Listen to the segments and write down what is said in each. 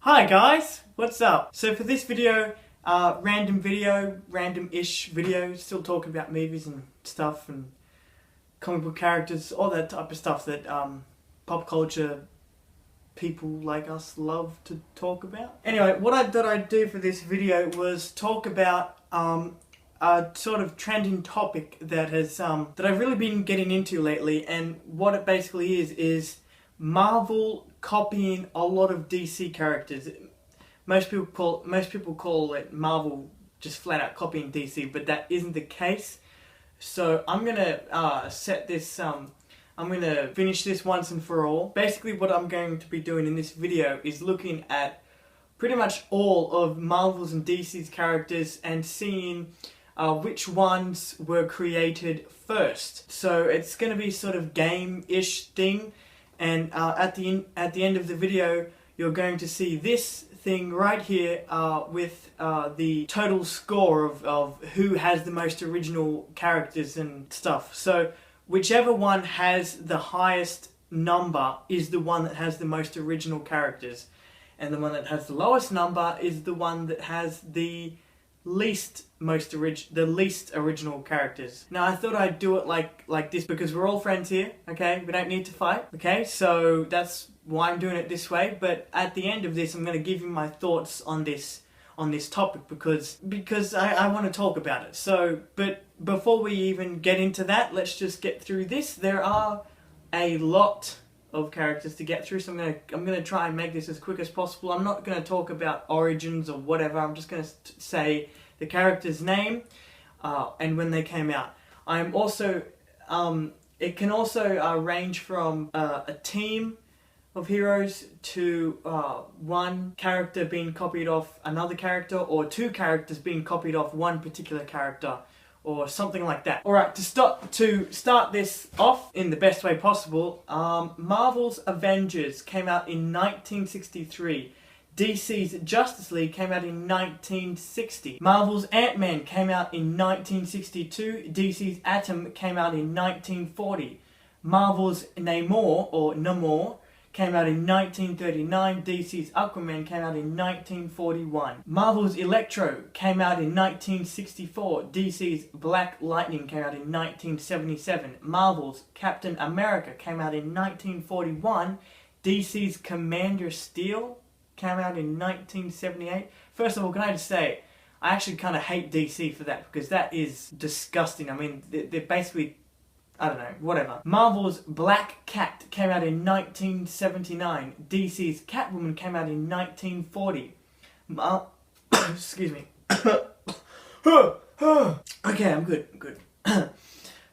Hi guys, what's up? So for this video, random-ish video, still talking about movies and stuff and comic book characters, all that type of stuff that pop culture people like us love to talk about. Anyway, what I thought I'd do for this video was talk about a sort of trending topic that has that I've really been getting into lately, and what it basically is Marvel copying a lot of DC characters. Most people call it Marvel just flat out copying DC, but that isn't the case. So I'm gonna I'm gonna finish this once and for all. Basically, what I'm going to be doing in this video is looking at pretty much all of Marvel's and DC's characters and seeing which ones were created first. So it's going to be sort of game-ish thing, and at the end of the video, you're going to see this thing right here with the total score of who has the most original characters and stuff. So whichever one has the highest number is the one that has the most original characters, and the one that has the lowest number is the one that has the least original characters. Now I thought I'd do it like this because we're all friends here, okay? We don't need to fight, okay? So that's why I'm doing it this way. But at the end of this, I'm going to give you my thoughts on this topic because I want to talk about it. So, but before we even get into that, let's just get through this. There are a lot of characters to get through, so I'm gonna try and make this as quick as possible. I'm not gonna talk about origins or whatever. I'm just gonna say the character's name and when they came out. I'm also it can also range from a team of heroes to one character being copied off another character, or two characters being copied off one particular character, or something like that. Alright, to start this off in the best way possible, Marvel's Avengers came out in 1963. DC's Justice League came out in 1960. Marvel's Ant-Man came out in 1962. DC's Atom came out in 1940. Marvel's Namor came out in 1939. DC's Aquaman came out in 1941. Marvel's Electro came out in 1964. DC's Black Lightning came out in 1977. Marvel's Captain America came out in 1941. DC's Commander Steel came out in 1978. First of all, can I just say, I actually kind of hate DC for that, because that is disgusting. I mean, they're basically, I don't know, whatever. Marvel's Black Cat came out in 1979. DC's Catwoman came out in 1940. Excuse me. Okay, I'm good.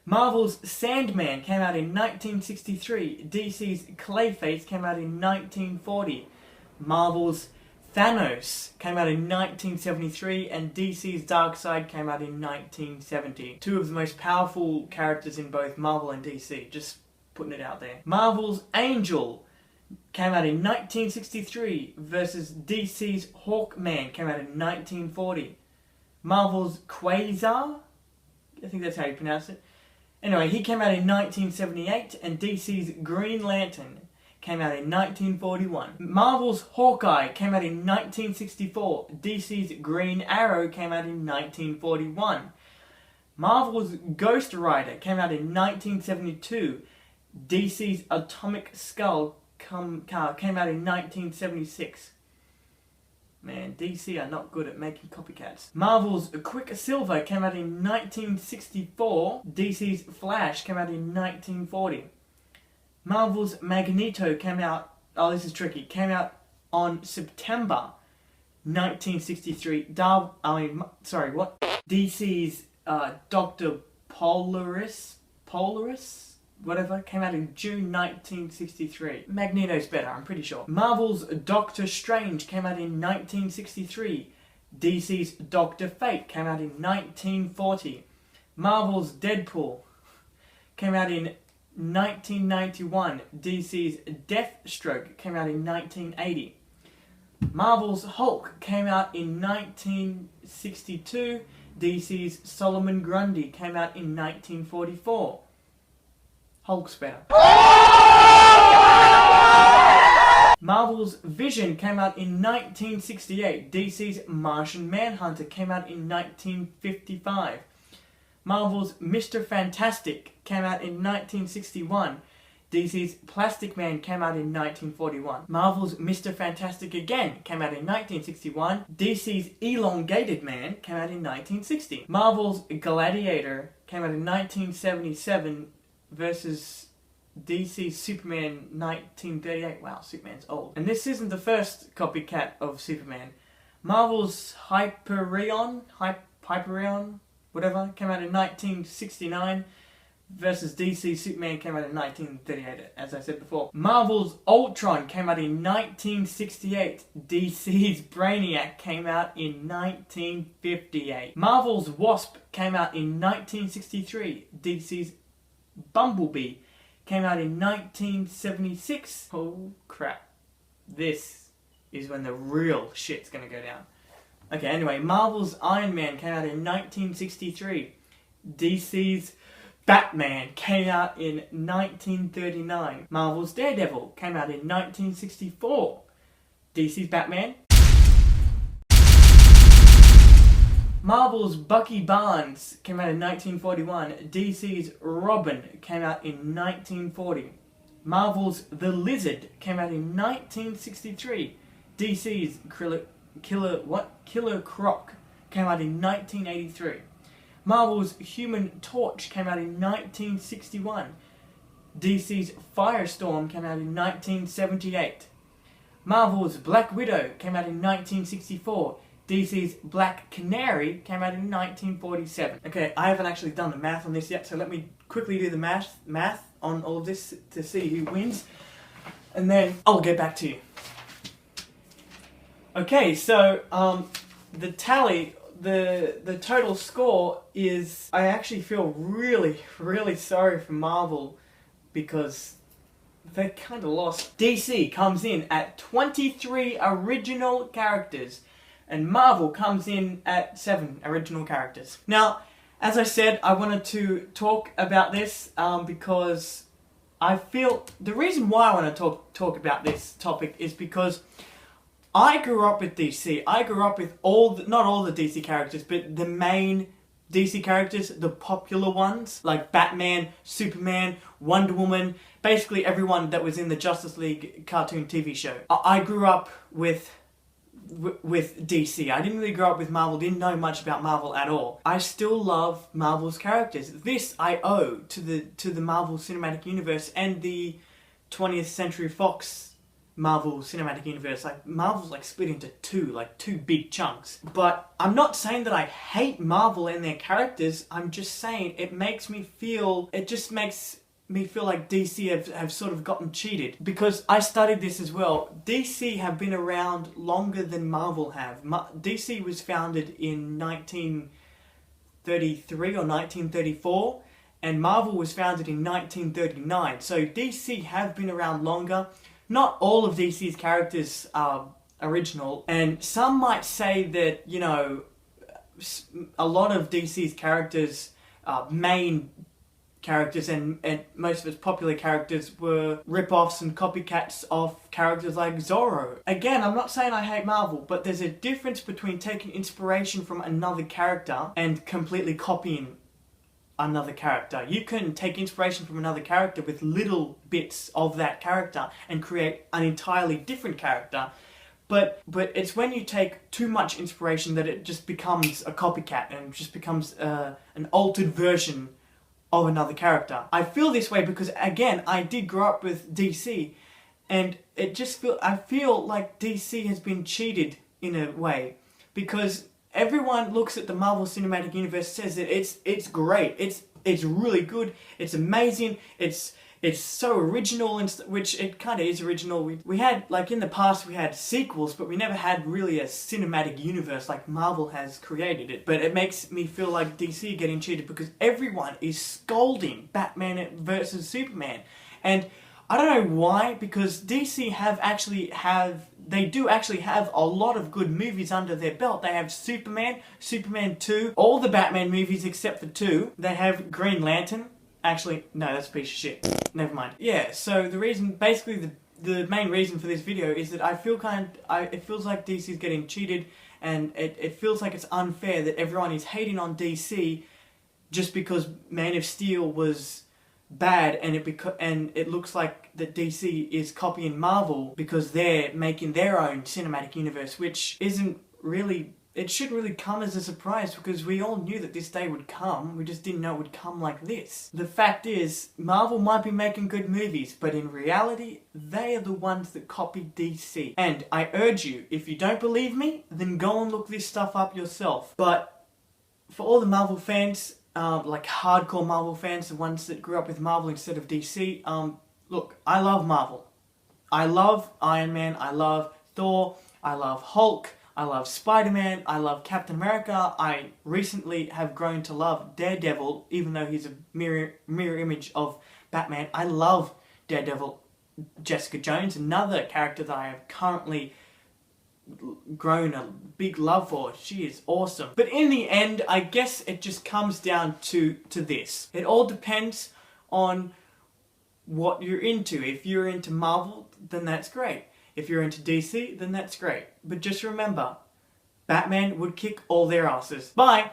Marvel's Sandman came out in 1963. DC's Clayface came out in 1940. Marvel's Thanos came out in 1973, and DC's Darkseid came out in 1970. Two of the most powerful characters in both Marvel and DC, just putting it out there. Marvel's Angel came out in 1963 versus DC's Hawkman came out in 1940. Marvel's Quasar, I think that's how you pronounce it. Anyway, he came out in 1978, and DC's Green Lantern came out in 1941. Marvel's Hawkeye came out in 1964. DC's Green Arrow came out in 1941. Marvel's Ghost Rider came out in 1972. DC's Atomic Skull came out in 1976. Man, DC are not good at making copycats. Marvel's Quicksilver came out in 1964. DC's Flash came out in 1940. Marvel's Magneto came out, oh this is tricky, came out on September 1963. DC's Dr. Polaris, whatever, came out in June 1963. Magneto's better, I'm pretty sure. Marvel's Doctor Strange came out in 1963. DC's Doctor Fate came out in 1940. Marvel's Deadpool came out in 1991. DC's Deathstroke came out in 1980. Marvel's Hulk came out in 1962. DC's Solomon Grundy came out in 1944. Hulk's better. Marvel's Vision came out in 1968. DC's Martian Manhunter came out in 1955. Marvel's Mr. Fantastic came out in 1961. DC's Plastic Man came out in 1941. Marvel's Mr. Fantastic again came out in 1961. DC's Elongated Man came out in 1960. Marvel's Gladiator came out in 1977 versus DC's Superman 1938. Wow, Superman's old. And this isn't the first copycat of Superman. Marvel's Hyperion, whatever, came out in 1969 versus DC's Superman came out in 1938, as I said before. Marvel's Ultron came out in 1968. DC's Brainiac came out in 1958. Marvel's Wasp came out in 1963. DC's Bumblebee came out in 1976. Oh crap. This is when the real shit's gonna go down. Okay, anyway, Marvel's Iron Man came out in 1963. DC's Batman came out in 1939. Marvel's Daredevil came out in 1964. DC's Batman. Marvel's Bucky Barnes came out in 1941. DC's Robin came out in 1940. Marvel's The Lizard came out in 1963. DC's Killer Croc came out in 1983. Marvel's Human Torch came out in 1961. DC's Firestorm came out in 1978. Marvel's Black Widow came out in 1964. DC's Black Canary came out in 1947. Okay, I haven't actually done the math on this yet, so let me quickly do the math on all of this to see who wins, and then I'll get back to you. Okay, so the tally, the total score is, I actually feel really, really sorry for Marvel because they kind of lost. DC comes in at 23 original characters and Marvel comes in at 7 original characters. Now, as I said, I wanted to talk about this because I feel the reason why I want to talk about this topic is because I grew up with DC. I grew up with not all the DC characters, but the main DC characters, the popular ones, like Batman, Superman, Wonder Woman, basically everyone that was in the Justice League cartoon TV show. I grew up with DC. I didn't really grow up with Marvel, didn't know much about Marvel at all. I still love Marvel's characters. This I owe to the Marvel Cinematic Universe and the 20th Century Fox Marvel Cinematic Universe. Like, Marvel's like split into two big chunks. But I'm not saying that I hate Marvel and their characters, I'm just saying it makes me feel like DC have sort of gotten cheated. Because I studied this as well. DC have been around longer than Marvel have. DC was founded in 1933 or 1934, and Marvel was founded in 1939. So DC have been around longer. Not all of DC's characters are original, and some might say that, you know, a lot of DC's characters, main characters and most of its popular characters were rip-offs and copycats of characters like Zorro. Again, I'm not saying I hate Marvel, but there's a difference between taking inspiration from another character and completely copying another character. You can take inspiration from another character with little bits of that character and create an entirely different character, but it's when you take too much inspiration that it just becomes a copycat and just becomes an altered version of another character. I feel this way because, again, I did grow up with DC, and I feel like DC has been cheated in a way, because everyone looks at the Marvel Cinematic Universe, says that it's great, it's really good, it's amazing, it's so original, and which it kind of is original. We had, like, in the past we had sequels, but we never had really a cinematic universe like Marvel has created it. But it makes me feel like DC getting cheated because everyone is scolding Batman versus Superman, and I don't know why, because DC they do actually have a lot of good movies under their belt. They have Superman, Superman 2, all the Batman movies except for 2. They have Green Lantern. Actually, no, that's a piece of shit. Never mind. Yeah, so the reason, basically the main reason for this video is that I feel it feels like DC is getting cheated, and it feels like it's unfair that everyone is hating on DC just because Man of Steel was bad, and it looks like that DC is copying Marvel because they're making their own cinematic universe, which isn't really, it shouldn't really come as a surprise because we all knew that this day would come, we just didn't know it would come like this. The fact is, Marvel might be making good movies, but in reality, they are the ones that copy DC. And I urge you, if you don't believe me, then go and look this stuff up yourself. But for all the Marvel fans, like hardcore Marvel fans, the ones that grew up with Marvel instead of DC, look, I love Marvel. I love Iron Man, I love Thor, I love Hulk, I love Spider-Man, I love Captain America. I recently have grown to love Daredevil, even though he's a mirror image of Batman. I love Daredevil. Jessica Jones, another character that I have currently grown a big love for. She is awesome. But in the end, I guess it just comes down to this. It all depends on what you're into. If you're into Marvel, then that's great. If you're into DC, then that's great. But just remember, Batman would kick all their asses. Bye!